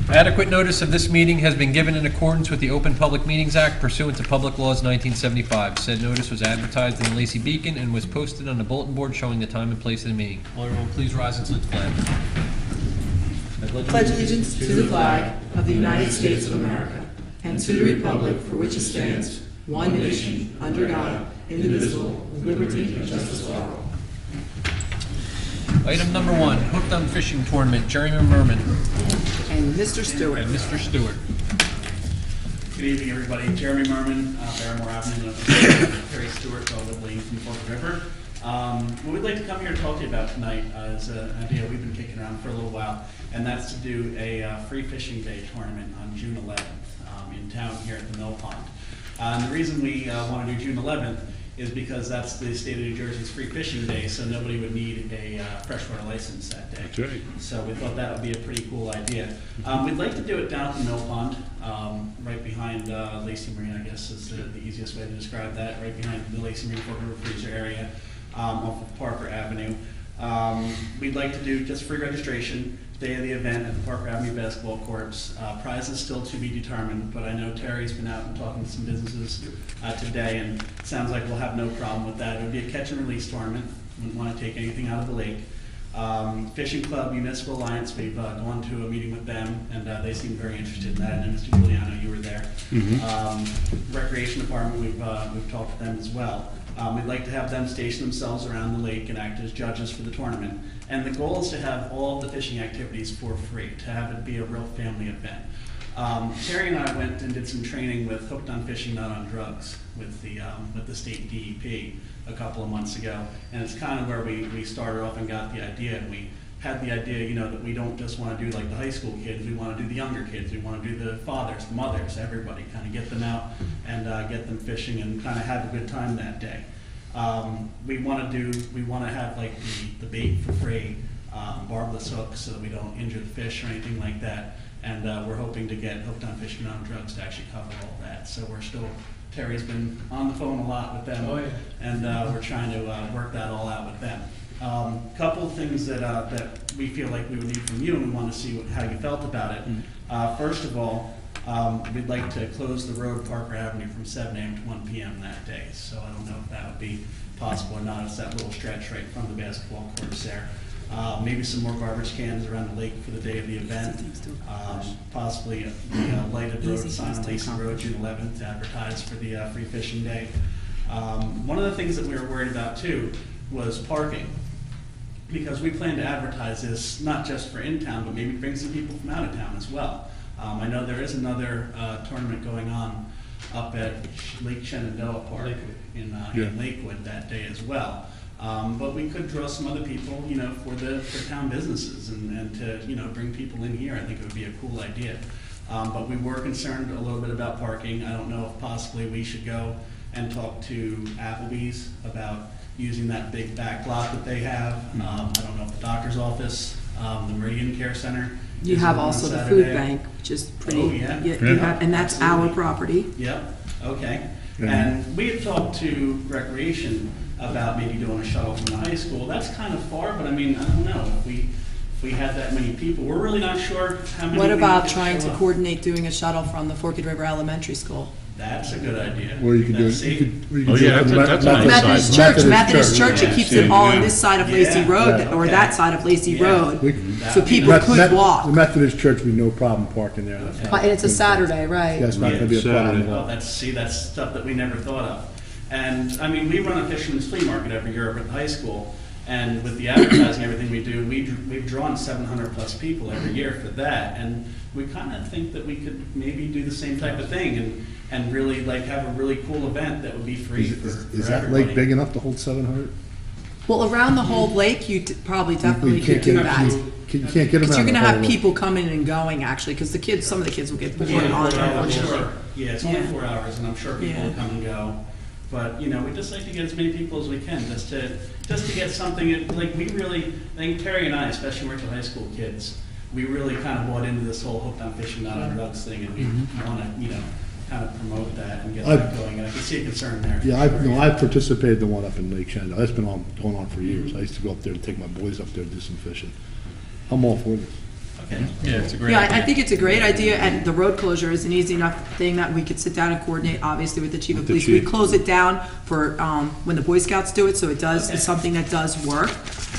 Adequate notice of this meeting has been given in accordance with the Open Public Meetings Act pursuant to Public Laws 1975. Said notice was advertised in the Lacey Beacon and was posted on the bulletin board showing the time and place of the meeting. Will everyone please rise and salute the flag. Pledge allegiance to the flag of the United States of America and to the republic for which it stands, one nation, under God, indivisible, with liberty and justice for all. Item number 1, Hooked on Fishing Tournament, Jerry Merman. And Mr. Stewart. And Mr. Stewart. Good evening, everybody. Jeremy Merman, Barrymore Avenue, Terry Stewart, Lane from Fork River. What we'd like to come here and talk to you about tonight is an idea we've been kicking around for a little while, and that's to do a free fishing day tournament on June 11th in town here at the Mill Pond. And the reason we want to do June 11th is because that's the state of New Jersey's free fishing day, so nobody would need a freshwater license that day. That's right. So we thought that would be a pretty cool idea. We'd like to do it down at the Mill Pond, right behind Lacey Marine, I guess is the easiest way to describe that, right behind the Lacey Marine Fork River Freezer area, off of Parker Avenue. We'd like to do just free registration, day of the event at the Parker Avenue basketball courts. Prizes still to be determined, but I know Terry's been out and talking to some businesses today, and it sounds like we'll have no problem with that. It would be a catch and release tournament. Wouldn't want to take anything out of the lake. Fishing Club Municipal Alliance, we've gone to a meeting with them, and they seem very interested in that. And Mr. Giuliano, you were there. Recreation Department, we've talked to them as well. We'd like to have them station themselves around the lake and act as judges for the tournament. And the goal is to have all of the fishing activities for free, to have it be a real family event. Terry and I went and did some training with Hooked on Fishing, Not on Drugs with the state DEP a couple of months ago. And it's kind of where we started off and got the idea. And we had the idea, you know, that we don't just want to do like the high school kids, we want to do the younger kids, we want to do the fathers, the mothers, everybody, kind of get them out and get them fishing and kind of have a good time that day. We want to have like the bait for free, barbless hooks so that we don't injure the fish or anything like that. And we're hoping to get Hooked on Fishing, Not on Drugs to actually cover all that. So we're still, Terry's been on the phone a lot with them, and we're trying to work that all out with them. Couple of things that we feel like we would need from you, and we want to see how you felt about it. First of all, we'd like to close the road Parker Avenue from 7 a.m. to 1 p.m. that day. So I don't know if that would be possible or not. It's that little stretch right from the basketball courts there. Maybe some more garbage cans around the lake for the day of the event. Possibly a lighted road sign on Lacey Road, June 11th, to advertise for the free fishing day. One of the things that we were worried about too was parking, because we plan to advertise this not just for in town, but maybe bring some people from out of town as well. I know there is another tournament going on up at Lake Shenandoah Park in Lakewood that day as well. But we could draw some other people, you know, for town businesses and to, you know, bring people in here. I think it would be a cool idea. But we were concerned a little bit about parking. I don't know if possibly we should go and talk to Applebee's about using that big back lot that they have. I don't know if the doctor's office, the Meridian Care Center. You have also the food bank, which is pretty. Oh, yeah. You have, and that's our property. Yep. Okay. And we had talked to Recreation about maybe doing a shuttle from the high school. That's kind of far, but I mean, I don't know if we had that many people. We're really not sure how many. What about trying to coordinate doing a shuttle from the Forked River Elementary School? That's a good idea. Or you could do it. Methodist Church, it keeps it all on this side of Lacey Road or that side of Lacey Road, so people could walk. The Methodist Church, we no problem parking there. And it's a Saturday, right? That's not going to be a problem at Oh, all. that's stuff that we never thought of. And I mean, we run a fisherman's flea market every year over at the high school, and with the advertising, everything we do, we've drawn 700 plus people every year for that, and we kind of think that we could maybe do the same type of thing and really like have a really cool event that would be free for that everybody. lake big enough to hold 700? Well, around the whole lake, you probably definitely could do that. You can't get around. Because you're going to the have whole people coming and going, actually, because some of the kids will get bored on it. I'm sure. Yeah, it's only 4 hours, and I'm sure people will come and go. But you know, we just like to get as many people as we can, just to get something. Like we really, I think Terry and I, especially we're the high school kids, we really kind of bought into this whole Hooked on Fishing, Not on Drugs thing, and we want to, you know, kind of promote that and get that going. And I can see a concern there. Yeah, I've participated in the one up in Lake Shenandoah. That's been going on for years. I used to go up there to take my boys up there to do some fishing. I'm all for this. Okay. Yeah, it's a great Yeah, idea. I think it's a great idea, and the road closure is an easy enough thing that we could sit down and coordinate, obviously, with the chief of With the police. We chief. close it down for, when the Boy Scouts do it, so it does, Okay. it's something that does work.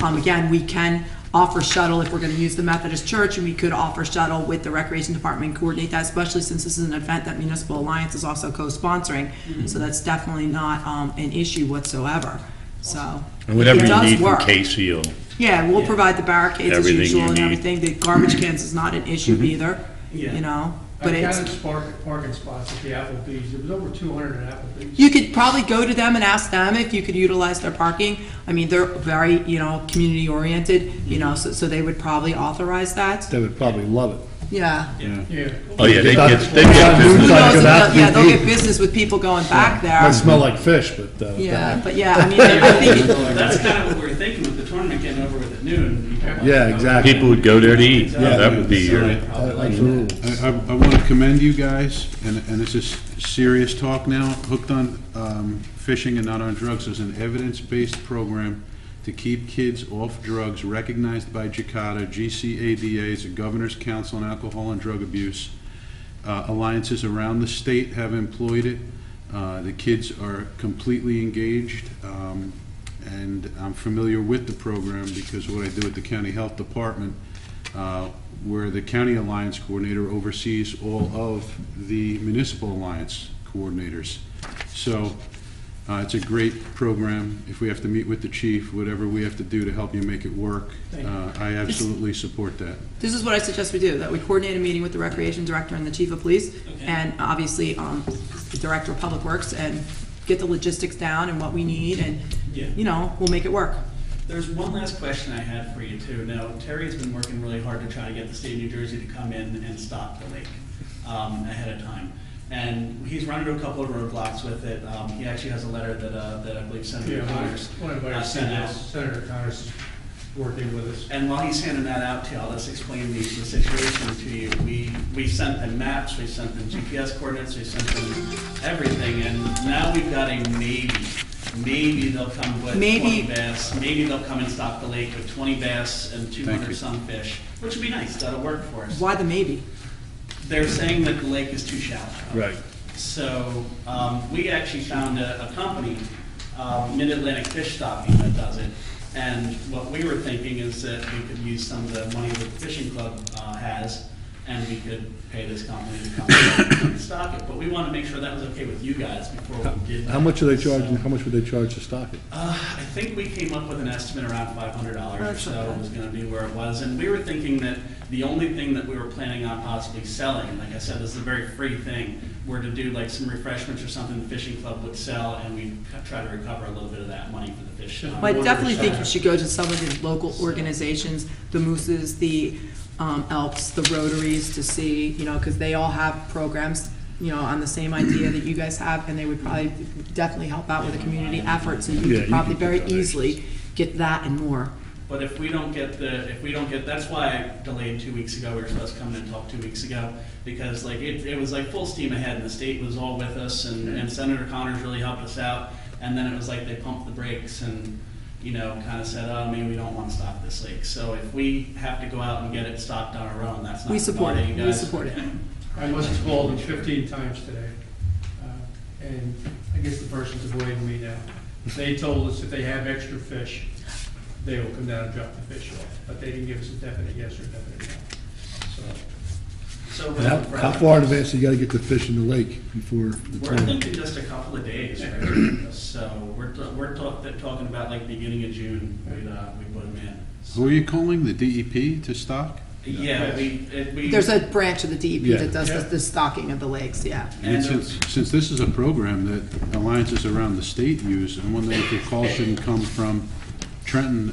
Again, we can offer shuttle if we're gonna use the Methodist Church, and we could offer shuttle with the Recreation Department and coordinate that, especially since this is an event that Municipal Alliance is also co-sponsoring, so that's definitely not, an issue whatsoever, so. And whatever it you does need from work. Casey, will Yeah, we'll provide the barricades as Everything usual you and need. everything. The garbage cans is not an issue either, Yeah. you know, but I it's, counted parking spots at the Applebee's, there was over 200 at Applebee's. you could probably go to them and ask them if you could utilize their parking. I mean, they're very, community oriented, so they would probably authorize that. They would probably love it. Yeah. Yeah. Oh, yeah, they Not- get not business. Who It's like knows, an if they'll- yeah, they'll get Applebee's. business with people going back Might there. smell like fish, but, Yeah, but yeah, I mean, I think, That's kind of what we were thinking with the tournament getting over with at noon. Yeah, exactly. People would go there to eat. Yeah. That would be your, Absolutely. I want to commend you guys, and this is serious talk now. Hooked on Fishing and Not on Drugs is an evidence-based program to keep kids off drugs, recognized by JCATA, GCADA, is the Governor's Council on Alcohol and Drug Abuse. Alliances around the state have employed it. The kids are completely engaged, and I'm familiar with the program because of what I do at the County Health Department, where the County Alliance Coordinator oversees all of the Municipal Alliance Coordinators. So it's a great program. If we have to meet with the chief, whatever we have to do to help you make it work, I absolutely support that. this is what I suggest we do, that we coordinate a meeting with the Recreation Director and the Chief of Police, and obviously, the Director of Public Works, and get the logistics down and what we need, and, Yeah. we'll make it work. There's one last question I had for you too. Now, Terry's been working really hard to try to get the state of New Jersey to come in and stock the lake ahead of time. And he's run into a couple of roadblocks with it. He actually has a letter that I believe Senator Connors One of our sent out. Senator Connors is working with us. And while he's handing that out to you, I'll just explain the situation to you. We sent them maps, we sent them GPS coordinates, we sent them everything, and now we've got a maybe. Maybe they'll come with Maybe. 20 bass, maybe they'll come and stock the lake with 20 bass and you. 200 some fish, which would be nice, that'll work for us. Why the maybe? They're saying that the lake is too shallow. Right. So, we actually found a company, Mid-Atlantic Fish Stocking, that does it. And what we were thinking is that we could use some of the money that the fishing club has, and we could pay this company to come and stock it. But we wanted to make sure that was okay with you guys before we did that. How much are they So, charging, how much would they charge to stock it? I think we came up with an estimate around $500 or That's so okay. was gonna be where it was. And we were thinking that the only thing that we were planning on possibly selling, like I said, this is a very free thing, were to do like some refreshments or something the fishing club would sell, and we'd try to recover a little bit of that money for the fish. But I definitely think you should go to some of the local organizations, the Mooses, the Elks, the Rotaries, to see, because they all have programs, on the same idea that you guys have, and they would probably definitely help out with a community effort, so Yeah, you you could probably could get very donations. easily get that and more. But if we don't get, that's why I delayed 2 weeks ago. We were supposed to come in and talk 2 weeks ago, because like it was like full steam ahead, and the state was all with us, and Senator Connors really helped us out. And then it was like they pumped the brakes and, kind of said, oh, maybe we don't want to stock this lake. So if we have to go out and get it stocked on our own, that's not. We support providing it, you we guys. support it. I must have called them 15 times today, and I guess the person's avoiding me now. They told us if they have extra fish, they will come down and drop the fish off, but they didn't give us a definite yes or definite no. So, So How far in advance do you gotta get the fish in the lake before the we're tournament? thinking just a couple of days, right? So we're talking about like beginning of June, we put them in. Who are you calling, the DEP to stock? Yeah, we. There's a branch of the DEP Yeah. that does Yeah. the stocking of the lakes, yeah. And And since this is a program that alliances around the state use, I'm wondering if the call shouldn't come from Trenton,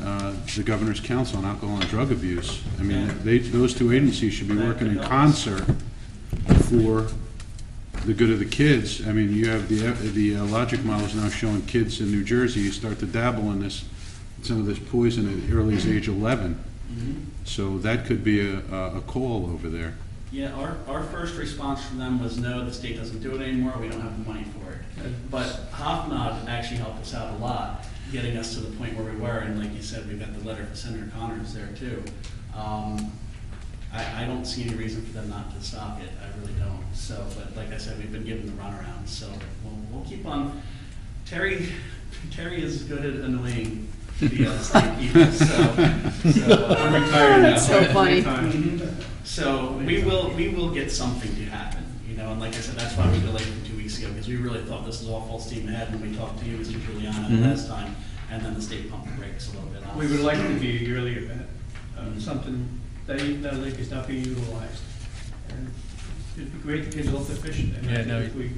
the Governor's Council on Alcohol and Drug Abuse. I mean, those two agencies should be working in concert for the good of the kids. I mean, you have the logic models now showing kids in New Jersey, you start to dabble in some of this poison at as early as age 11. Mhm. So that could be a call over there. Yeah, our first response from them was, no, the state doesn't do it anymore, we don't have the money for it. But Hofnod actually helped us out a lot, getting us to the point where we were, and like you said, we got the letter from Senator Connors there too. I don't see any reason for them not to stock it, I really don't. So, but like I said, we've been given the runaround, so we'll keep on. Terry is good at annoying the state people, I'm retired now. That's so funny. so we will get something to happen, you know, and like I said, that's why we delayed from 2 weeks ago, because we really thought this was all full steam ahead when we talked to you, Mr. Giuliano, the last time, and then the state pumped the brakes a little bit on We us. would like it to be a yearly event, something that lake is not being utilized. And it'd be great to get out there fishing. And I Yeah, think no, if we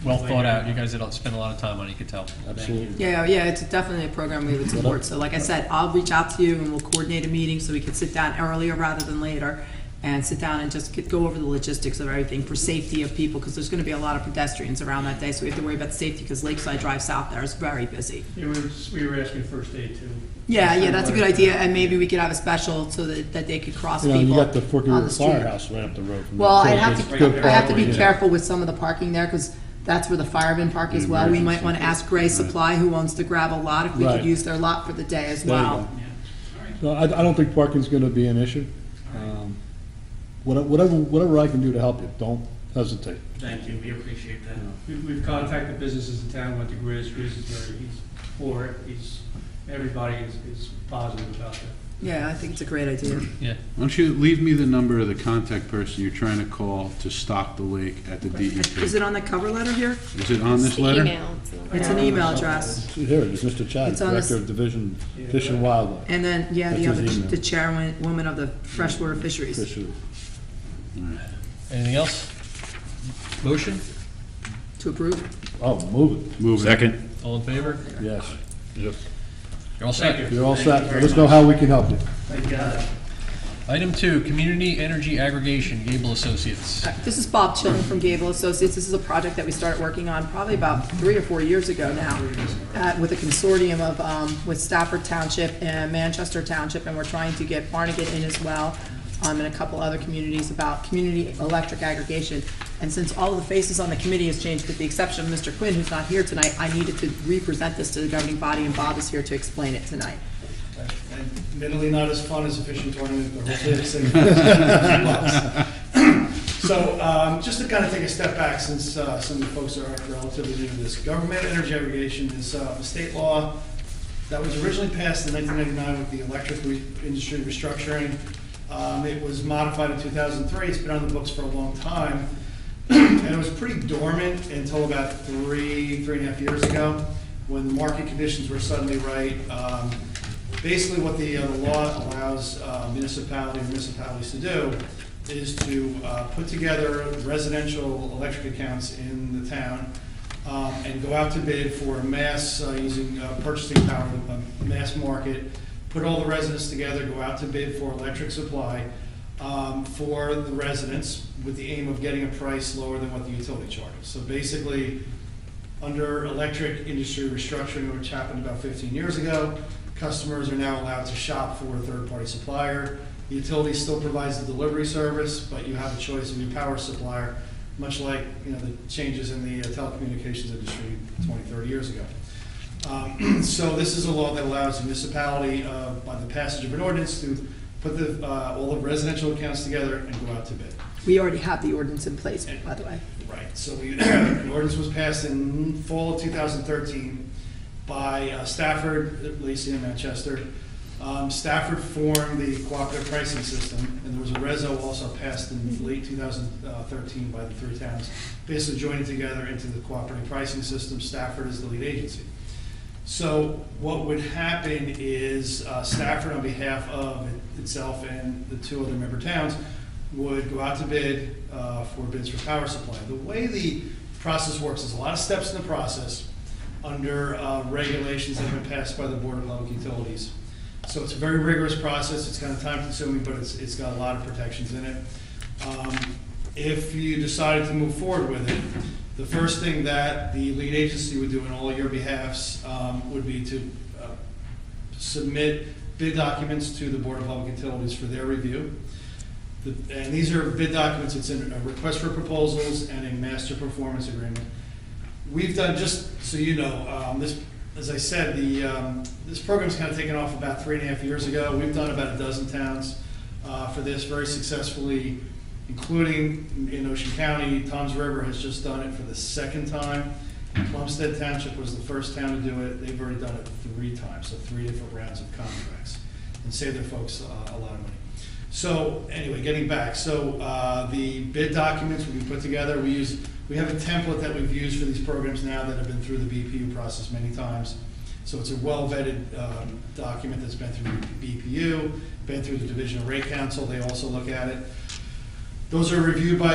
Well lay thought out. down- You guys did spend a lot of time on it, you could tell. Absolutely. Yeah, it's definitely a program we would support. So like I said, I'll reach out to you and we'll coordinate a meeting so we can sit down earlier rather than later and sit down and just go over the logistics of everything for safety of people, because there's gonna be a lot of pedestrians around that day, so we have to worry about safety, because Lakeside Drive South there is very busy. Yeah, we were asking first aid too. Yeah, that's a good idea, and maybe we could have a special so that they could cross You know, people you got the Forky on River the street. Firehouse right up the road from there. Well, So I it's have good to, I have to be property. careful with some of the parking there, because that's where the firemen park as well. We might want to ask Gray Supply, who owns the gravel lot, if we could Right. use their lot for the day as There you well. go. Yeah, all right. No, I don't think parking's gonna be an issue. Whatever I can do to help you, don't hesitate. Thank you, we appreciate that. We've contacted businesses in town, went to Grizz is very, he's for it, everybody is positive about it. Yeah, I think it's a great idea. Yeah. Why don't you leave me the number of the contact person you're trying to call to stock the lake at the DEP? Is it on the cover letter here? Is it on this letter? It's an email address. See, here it is, Mr. Chad, It's on this- Director of Division Fish and Wildlife. And then, yeah, the That's other, his email. the chairwoman of the freshwater fisheries. Fish- Anything else? Motion? To approve? Oh, move it, Move it. All in favor? yes. You're all set. Thank you. You're all set, let us know how we can help you. Thank God. Item 2, Community Energy Aggregation, Gable Associates. This is Bob Chilton from Gable Associates. This is a project that we started working on probably about 3 or 4 years ago now, with a consortium of, with Stafford Township and Manchester Township, and we're trying to get Barnegat in as well, and a couple other communities about community electric aggregation. And since all of the faces on the committee has changed, with the exception of Mr. Quinn, who's not here tonight, I needed to represent this to the governing body, and Bob is here to explain it tonight. Admittedly, not as fun as a fishing tournament, but hopefully it's in So, just to kind of take a step back, since some of the folks are relatively new to this, government energy aggregation is a state law that was originally passed in 1999 with the electric industry restructuring. It was modified in 2003. It's been on the books for a long time. And it was pretty dormant until about 3.5 years ago, when the market conditions were suddenly right. Basically, what the law allows municipalities to do is to put together residential electric accounts in the town and go out to bid for a mass, using purchasing power, a mass market, put all the residents together, go out to bid for electric supply for the residents with the aim of getting a price lower than what the utility charges. So basically, under electric industry restructuring, which happened about 15 years ago, customers are now allowed to shop for a third-party supplier. The utility still provides the delivery service, but you have a choice of your power supplier, much like, you know, the changes in the telecommunications industry 20, 30 years ago. So this is a law that allows the municipality, by the passage of an ordinance, to put all the residential accounts together and go out to bid. We already have the ordinance in place, by the way. Right, so the ordinance was passed in fall of 2013 by Stafford, Lacey, and Manchester. Stafford formed the cooperative pricing system, and there was a reso also passed in late 2013 by the 3 towns, basically joining together into the cooperative pricing system. Stafford is the lead agency. So what would happen is Stafford, on behalf of itself and the 2 other member towns, would go out to bid for bids for power supply. The way the process works is a lot of steps in the process under regulations that have been passed by the Board of Public Utilities. So it's a very rigorous process. It's kind of time consuming, but it's got a lot of protections in it. If you decided to move forward with it, the first thing that the lead agency would do in all your behalfs would be to submit bid documents to the Board of Public Utilities for their review. And these are bid documents. It's a request for proposals and a master performance agreement. We've done, just so you know, this, as I said, this program's kind of taken off about 3.5 years ago. We've done about a dozen towns. for this very successfully, including in Ocean County. Tom's River has just done it for the second time. Plumstead Township was the first town to do it. They've already done it 3 times, so 3 different rounds of contracts, and saved their folks a lot of money. So anyway, getting back, so the bid documents we put together, we have a template that we've used for these programs now that have been through the BPU process many times. So it's a well-vetted document that's been through the BPU, been through the Division of Rate Council. They also look at it. Those are reviewed by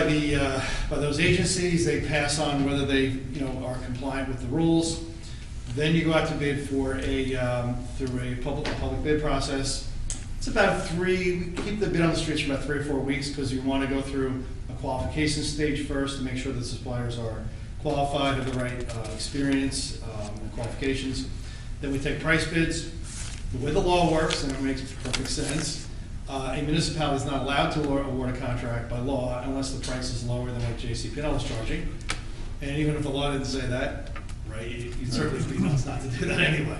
those agencies. They pass on whether they are compliant with the rules. Then you go out to bid for through a public bid process. It's about we keep the bid on the streets for about 3 or 4 weeks because you want to go through a qualification stage first to make sure that suppliers are qualified, have the right experience and qualifications. Then we take price bids. The way the law works, and it makes perfect sense, a municipality is not allowed to award a contract by law unless the price is lower than what JCP&L is charging. And even if the law didn't say that, right, you'd certainly be nuts not to do that anyway.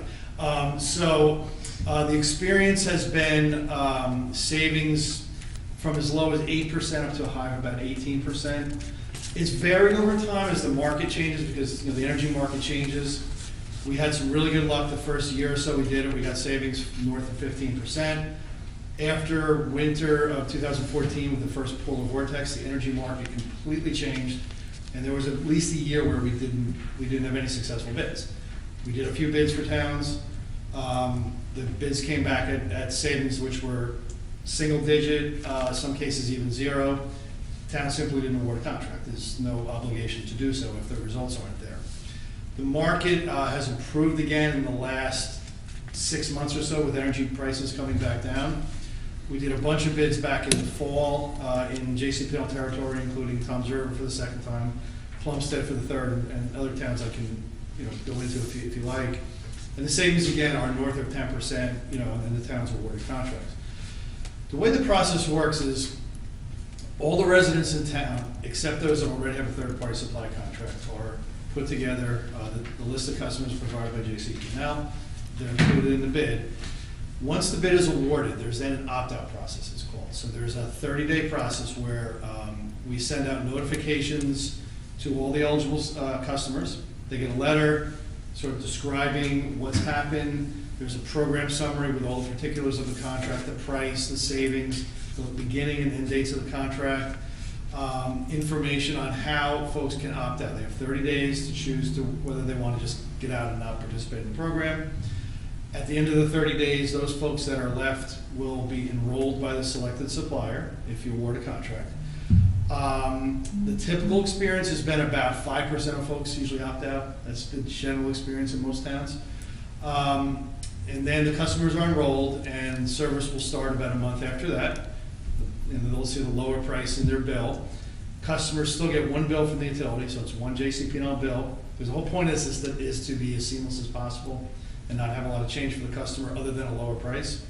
The experience has been savings from as low as 8% up to a high of about 18%. It's varied over time as the market changes because the energy market changes. We had some really good luck the first year or so we did it. We got savings north of 15%. After winter of 2014 with the first polar vortex, the energy market completely changed, and there was at least a year where we didn't have any successful bids. We did a few bids for towns. The bids came back at savings which were single digit, some cases even 0. Towns simply didn't award a contract. There's no obligation to do so if the results aren't there. The market has improved again in the last 6 months or so with energy prices coming back down. We did a bunch of bids back in the fall in JCP&L territory, including Tom's River for the second time, Plumstead for the third, and other towns I can go into if you like. And the savings again are north of 10%, and the towns awarded contracts. The way the process works is all the residents in town, except those that already have a third-party supply contract, are put together. The list of customers provided by JCP&L, they're included in the bid. Once the bid is awarded, there's then an opt-out process, it's called. So there's a 30-day process where we send out notifications to all the eligible customers. They get a letter sort of describing what's happened. There's a program summary with all the particulars of the contract, the price, the savings, the beginning and end dates of the contract, information on how folks can opt out. They have 30 days to choose whether they want to just get out and not participate in the program. At the end of the 30 days, those folks that are left will be enrolled by the selected supplier if you award a contract. The typical experience has been about 5% of folks usually opt out. That's the general experience in most towns. And then the customers are enrolled and service will start about a month after that. And they'll see the lower price in their bill. Customers still get one bill from the utility, so it's one JCP&L bill. Because the whole point is to be as seamless as possible and not have a lot of change for the customer other than a lower price.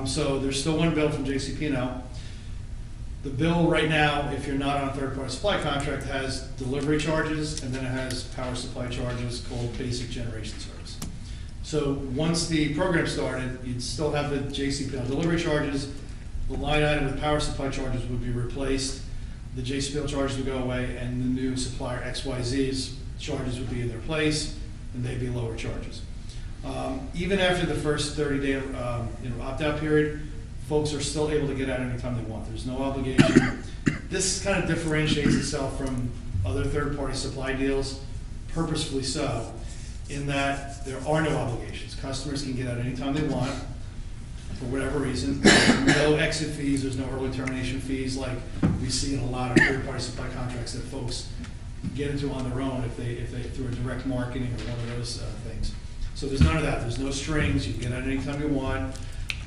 So there's still one bill from JCP&L. The bill right now, if you're not on a third-party supply contract, has delivery charges and then it has power supply charges called basic generation service. So once the program started, you'd still have the JCP&L delivery charges. The line item with power supply charges would be replaced. The JCP&L charges would go away, and the new supplier XYZ's charges would be in their place, and they'd be lower charges. Even after the first 30-day opt-out period, folks are still able to get out anytime they want. There's no obligation. This kind of differentiates itself from other third-party supply deals, purposefully so, in that there are no obligations. Customers can get out anytime they want, for whatever reason. No exit fees, there's no early termination fees like we see in a lot of third-party supply contracts that folks get into on their own if they through a direct marketing or one of those things. So there's none of that. There's no strings. You can get out anytime you want.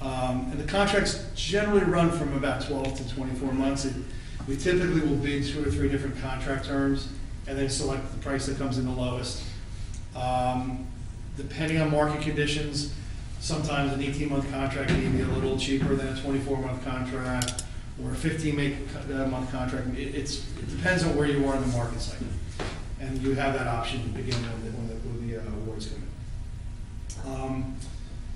And the contracts generally run from about 12 to 24 months. We typically will bid 2 or 3 different contract terms and then select the price that comes in the lowest. Depending on market conditions, sometimes an 18-month contract may be a little cheaper than a 24-month contract or a 15-month contract. It depends on where you are in the market cycle. And you have that option to begin when the awards come in.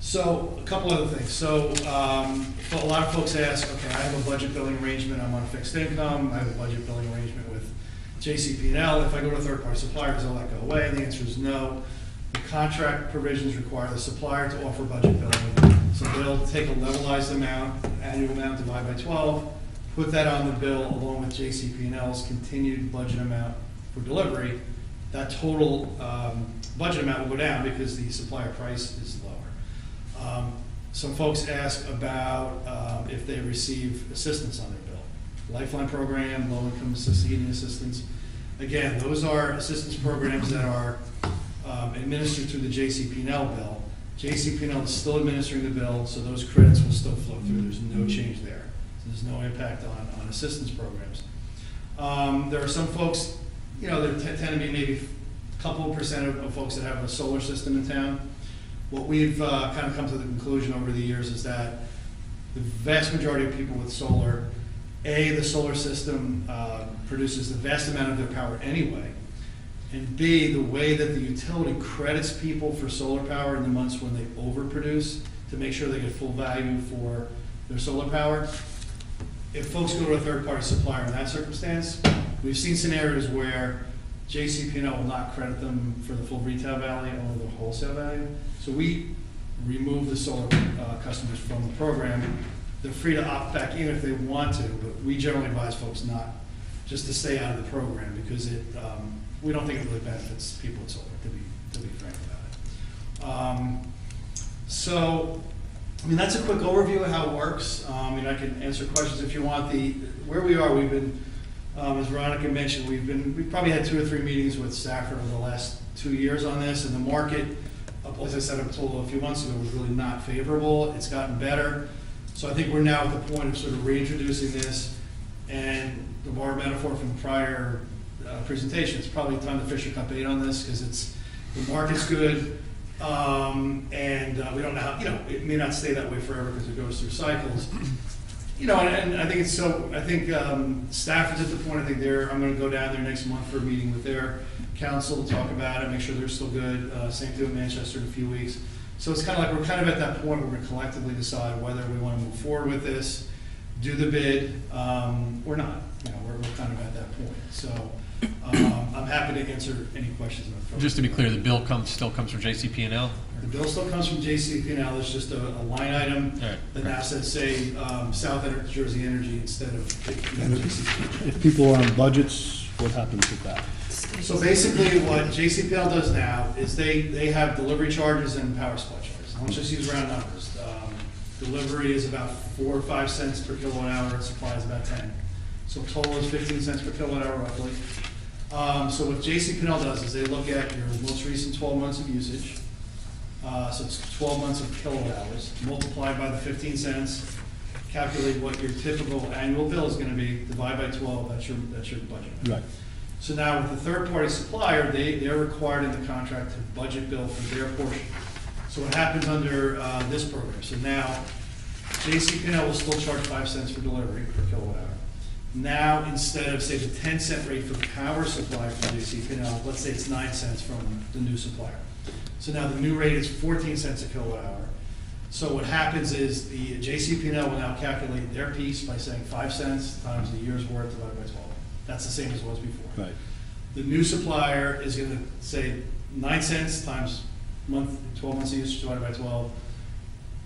So, a couple other things. So, a lot of folks ask, okay, I have a budget billing arrangement, I'm on a fixed income, I have a budget billing arrangement with JCP&L. If I go to a third-party supplier, does all that go away? And the answer is no. The contract provisions require the supplier to offer budget billing. So they'll take a levelized amount, annual amount, divide by 12, put that on the bill along with JCP&L's continued budget amount for delivery. That total budget amount will go down because the supplier price is lower. Some folks ask about if they receive assistance on their bill. Lifeline program, low-income heating assistance. Again, those are assistance programs that are administered through the JCP&L bill. JCP&L is still administering the bill, so those credits will still flow through. There's no change there. So there's no impact on assistance programs. There are some folks, there tend to be maybe a couple percent of folks that have a solar system in town. What we've kind of come to the conclusion over the years is that the vast majority of people with solar, the solar system produces the vast amount of their power anyway, and B, the way that the utility credits people for solar power in the months when they overproduce to make sure they get full value for their solar power. If folks go to a third-party supplier in that circumstance, we've seen scenarios where JCP&L will not credit them for the full retail value, only the wholesale value. So we remove the solar customers from the program. They're free to opt back in if they want to, but we generally advise folks not, just to stay out of the program because we don't think it really benefits people with solar, to be frank about it. So, that's a quick overview of how it works. I can answer questions if you want. Where we are, we've been, as Veronica mentioned, we've probably had 2 or 3 meetings with Stafford over the last 2 years on this, and the market, as I said, a few months ago, was really not favorable. It's gotten better. So I think we're now at the point of sort of reintroducing this, and the bar metaphor from the prior presentation, it's probably time to fish a cup 8 on this because the market's good, and we don't know how, it may not stay that way forever because it goes through cycles. And I think Stafford's at the point, I'm going to go down there next month for a meeting with their council to talk about it, make sure they're still good. Same thing with Manchester in a few weeks. So it's kind of like we're kind of at that point where we collectively decide whether we want to move forward with this, do the bid, or not. We're kind of at that point. So I'm happy to answer any questions about it. Just to be clear, the bill still comes from JCP&L? The bill still comes from JCP&L. It's just a line item that now says, say, South Jersey Energy instead of JCP&L. If people are on budgets, what happens with that? So basically what JCP&L does now is they have delivery charges and power supply charges. Let's just use round numbers. Delivery is about 4 or 5 cents per kilowatt hour, supply is about 10. So total is 15 cents per kilowatt hour roughly. So what JCP&L does is they look at your most recent 12 months of usage. So it's 12 months of kilowatt hours, multiplied by the 15 cents, calculate what your typical annual bill is going to be, divide by 12, that's your budget. Right. So now with the third-party supplier, they're required in the contract to budget bill for their portion. So what happens under this program? So now JCP&L will still charge 5 cents for delivery per kilowatt hour. Now instead of say the 10-cent rate for the power supply from JCP&L, let's say it's 9 cents from the new supplier. So now the new rate is 14 cents a kilowatt hour. So what happens is the JCP&L will now calculate their piece by saying 5 cents times the year's worth divided by 12. That's the same as it was before. Right. The new supplier is going to say 9 cents times 12 months of usage divided by 12.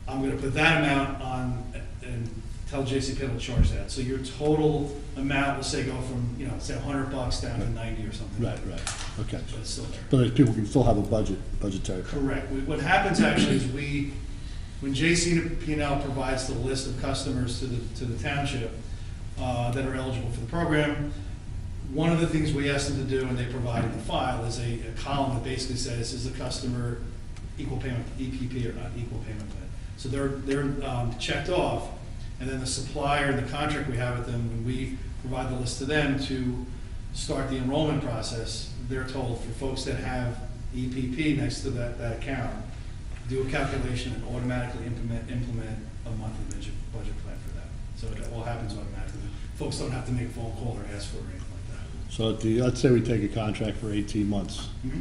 I'm going to put that amount on and tell JCP&L to charge that. So your total amount will say go from, say $100 down to 90 or something. Right. Okay. But it's still there. But people can still have a budgetary. Correct. What happens actually is when JCP&L provides the list of customers to the township that are eligible for the program, one of the things we ask them to do, and they provide in the file, is a column that basically says, is the customer equal payment, EPP or not equal payment plan? So they're checked off, and then the supplier, the contract we have with them, when we provide the list to them to start the enrollment process, they're told for folks that have EPP next to that account, do a calculation and automatically implement a monthly budget plan for that. So it all happens automatically. Folks don't have to make a phone call or ask for it or anything like that. So let's say we take a contract for 18 months. Mm-hmm.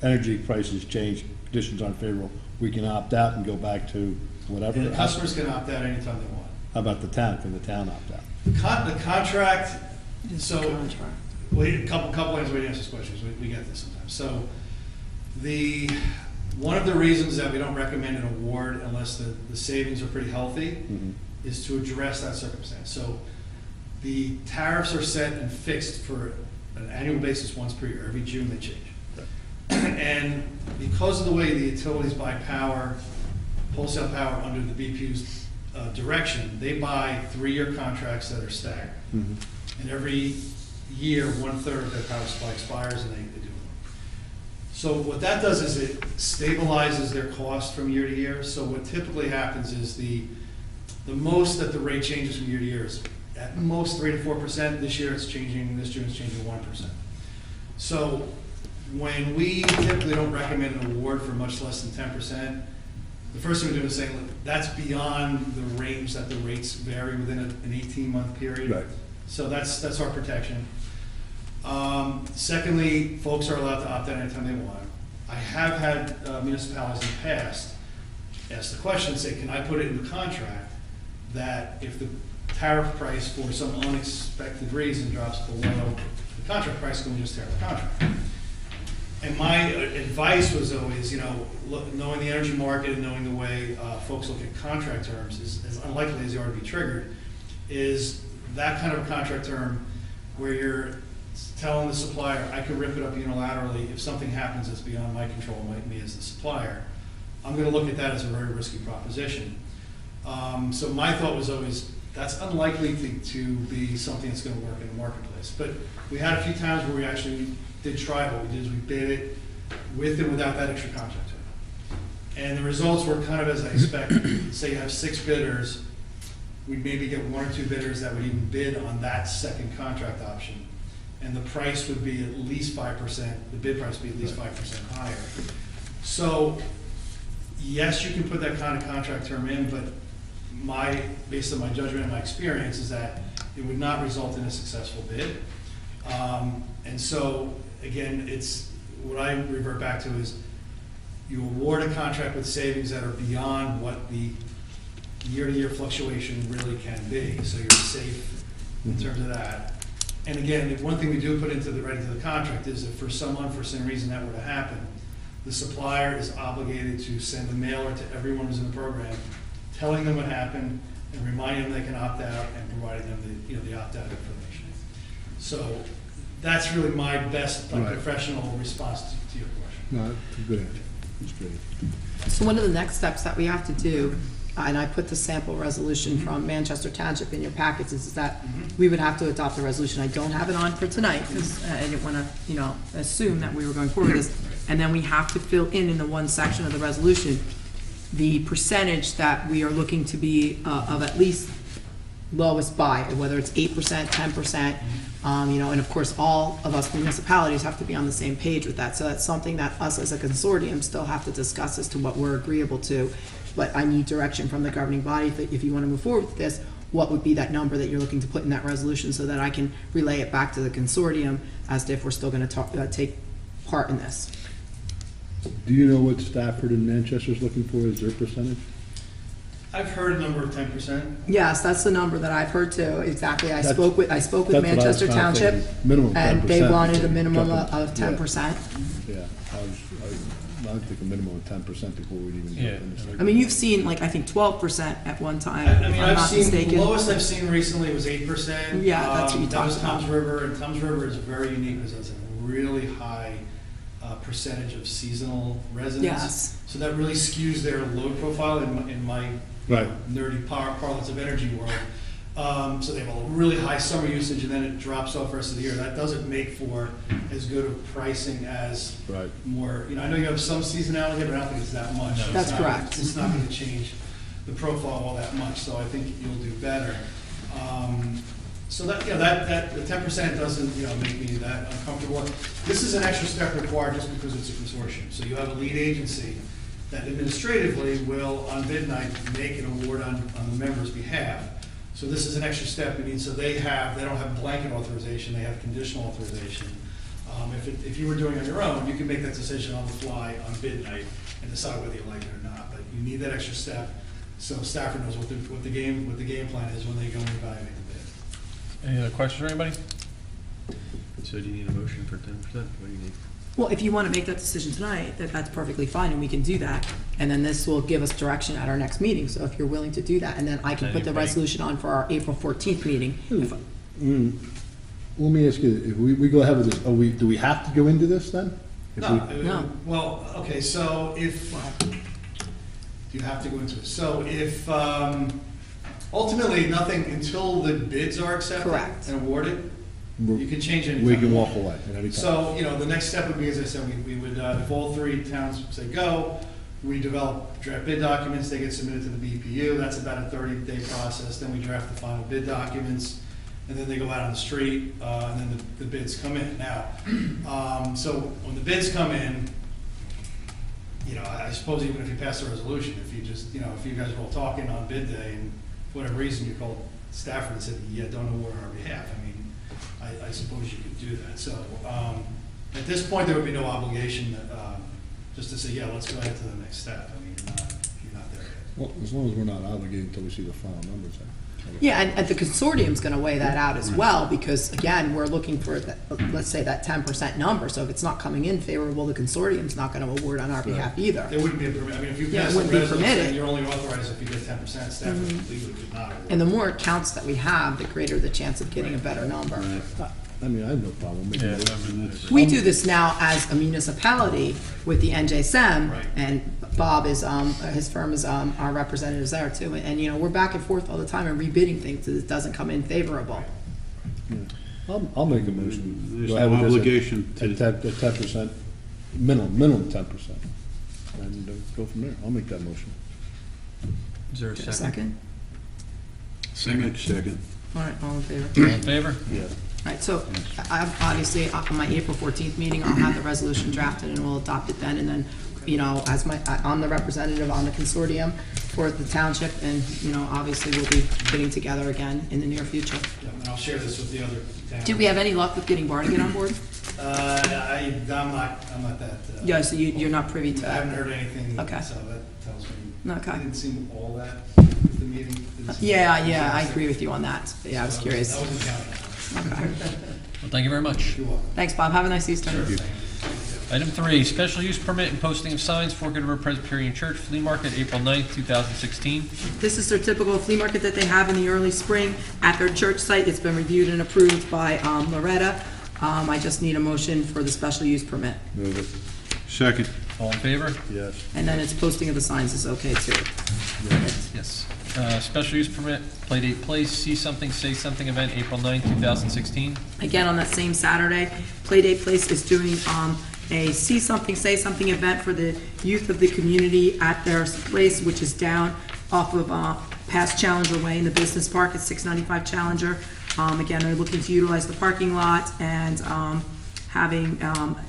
energy prices change, conditions aren't favorable, we can opt out and go back to whatever? And the customers can opt out anytime they want. How about the town? Can the town opt out? The contract, so, Contract. wait, a couple ways we answer this question, we get this sometimes. So, one of the reasons that we don't recommend an award unless the savings are pretty healthy is to address that circumstance. So, the tariffs are set and fixed for an annual basis once per year. Every June they change. And because of the way the utilities buy power, wholesale power under the BPU's direction, they buy 3-year contracts that are staggered. And every year, 1/3 of their power supply expires and they do it. So what that does is it stabilizes their cost from year to year. So what typically happens is the most that the rate changes from year to year is at most 3 to 4%. This year it's changing, this June it's changing 1%. So when we typically don't recommend an award for much less than 10%, the first thing we do is say, look, that's beyond the range that the rates vary within an 18-month period. Right. So that's our protection. Secondly, folks are allowed to opt out anytime they want. I have had municipalities in the past ask the question, say, can I put it in the contract that if the tariff price for some unexpected reason drops below the contract price, can we just tear the contract? And my advice was always, knowing the energy market and knowing the way folks look at contract terms is as unlikely as they are to be triggered, is that kind of a contract term where you're telling the supplier, I could rip it up unilaterally if something happens that's beyond my control, me as the supplier. I'm going to look at that as a very risky proposition. So my thought was always, that's unlikely to be something that's going to work in the marketplace. But we had a few times where we actually did try it. What we did is we bid it with and without that extra contract term. And the results were kind of as I expected. Say you have 6 bidders, we'd maybe get 1 or 2 bidders that would even bid on that second contract option. And the price would be at least 5%, the bid price would be at least 5% higher. So, yes, you can put that kind of contract term in, but based on my judgment and my experience, is that it would not result in a successful bid. And so, again, it's what I revert back to is you award a contract with savings that are beyond what the year-to-year fluctuation really can be. So you're safe in terms of that. And again, one thing we do put into the contract is if for some unforeseen reason that were to happen, the supplier is obligated to send a mailer to everyone who's in the program, telling them what happened and reminding them they can opt out and providing them the opt-out information. So that's really my best professional response to your question. No, that's a good answer. That's great. So one of the next steps that we have to do, and I put the sample resolution from Manchester Township in your packets, is that we would have to adopt the resolution. I don't have it on for tonight because I didn't want to, assume that we were going forward with this. And then we have to fill in the one section of the resolution, the percentage that we are looking to be of at least lowest by, whether it's 8%, 10%, and of course, all of us municipalities have to be on the same page with that. So that's something that us as a consortium still have to discuss as to what we're agreeable to. But I need direction from the governing body if you want to move forward with this, what would be that number that you're looking to put in that resolution so that I can relay it back to the consortium as to if we're still going to take part in this. Do you know what Stafford and Manchester's looking for as their percentage? I've heard a number of 10%. Yes, that's the number that I've heard too, exactly. I That's- spoke with that's what I was Manchester kinda Township, thinking. Minimum and they 10%. wanted a minimum Jumping- of 10%. Yeah, I think a minimum of 10% before we'd even Yeah. get in this. I mean, you've seen I think 12% at one time, I if mean, I'm I've not seen, the mistaken. lowest I've seen recently was 8%. Yeah, that's what you That was talked about. Tums River, and Tums River is very unique because it's a really high percentage of seasonal residents. Yes. So that really skews their load profile in my Right. nerdy parlance of energy world. So they have a really high summer usage and then it drops off the rest of the year. That doesn't make for as good of pricing as Right. more, I know you have some seasonality, but I don't think it's that much. It's That's not- correct. It's not gonna change the profile all that much, so I think you'll do better. So that, the 10% doesn't, make me that uncomfortable. This is an extra step required just because it's a consortium. So you have a lead agency that administratively will, on bid night, make an award on the member's behalf. So this is an extra step. So they don't have blanket authorization, they have conditional authorization. If you were doing it on your own, you can make that decision on the fly on bid night and decide whether you like it or not. But you need that extra step, so Stafford knows what the game plan is when they go and evaluate the bid. Any other questions for anybody? So do you need a motion for 10%? What do you need? Well, if you want to make that decision tonight, that's perfectly fine, and we can do that. And then this will give us direction at our next meeting, so if you're willing to do that, and then I can put the resolution on for our April 14th meeting. Let me ask you, if we go ahead with this, do we have to go into this then? If we- No. Well, okay, so if, you have to go into it. So if, ultimately, nothing until the bids are accepted Correct. and awarded, you can change anything. We can walk away at any time. So, the next step would be, as I said, we would, if all three towns say go, we develop draft bid documents, they get submitted to the BPU, that's about a 30-day process, then we draft the final bid documents, and then they go out on the street, and then the bids come in. Now, so when the bids come in, I suppose even if you pass a resolution, if you just, if you guys were all talking on bid day, and for whatever reason you called Stafford and said, yeah, don't award on our behalf, I suppose you could do that. So, at this point, there would be no obligation, just to say, yeah, let's go ahead to the next step. You're not there yet. Well, as long as we're not obligated until we see the final numbers. Yeah, and the consortium's gonna weigh that out as well, because again, we're looking for, let's say, that 10% number, so if it's not coming in favorable, the consortium's not gonna award on our behalf either. There wouldn't be a permit, if you Yeah, it pass a wouldn't be resolution, permitted. saying you're only authorized if you get 10%, Stafford legally could not award. And the more accounts that we have, the greater the chance of getting a better number. I have no problem making it. We do this now as a municipality with the NJSM, Right. and Bob is, his firm is, our representatives there too. And, we're back and forth all the time and rebidding things that it doesn't come in favorable. I'll make a motion. There's Go ahead no with this obligation to- At 10%, minimum 10%. And go from there. I'll make that motion. Is there a A second? Second. All right, all in favor? All in favor? Yeah. All right, so obviously, on my April 14th meeting, I'll have the resolution drafted and we'll adopt it then. And then, as I'm the representative on the consortium for the township, and, obviously, we'll be getting together again in the near future. Yeah, and I'll share this with the other towns. Did we have any luck with getting Barnegat on board? I'm not that. Yeah, so you're not privy to I haven't that? heard anything. Okay. So that tells me. Okay. It didn't seem all that with the meeting. Didn't seem- Yeah, I agree with you on that. Yeah, I was curious. I wasn't counting on it. Okay. Well, thank you very much. You're welcome. Thanks, Bob. Have a nice Easter. Item 3, special use permit and posting of signs for Good River Presbyterian Church Flea Market, April 9th, 2016. This is their typical flea market that they have in the early spring at their church site. It's been reviewed and approved by Loretta. I just need a motion for the special use permit. Move it. Second. All in favor? Yes. And then its posting of the signs is okay too. Yes. Special use permit, Playdate Place, See Something, Say Something event, April 9th, 2016. Again, on that same Saturday, Playdate Place is doing a See Something, Say Something event for the youth of the community at their place, which is down off of past Challenger Way in the business park at 695 Challenger. Again, they're looking to utilize the parking lot and having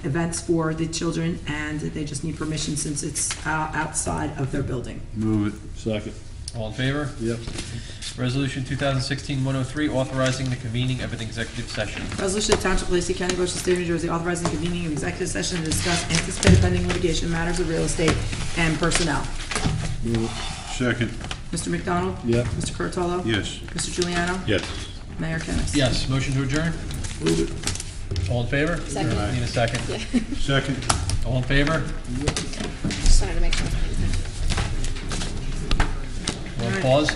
events for the children, and they just need permission since it's outside of their building. Move it. Second. All in favor? Yep. Resolution 2016-103, authorizing the convening of an executive session. Resolution of Township of Lacey County, Ocean State, New Jersey, authorizing the convening of executive session to discuss anticipated pending litigation matters of real estate and personnel. Move it. Second. Mr. McDonald? Yep. Mr. Curatolo? Yes. Mr. Juliano? Yes. Mayor Kennas? Yes, motion to adjourn? Move it. All in favor? Second. Need a second? Second. All in favor? Just wanted to make sure. Want to pause?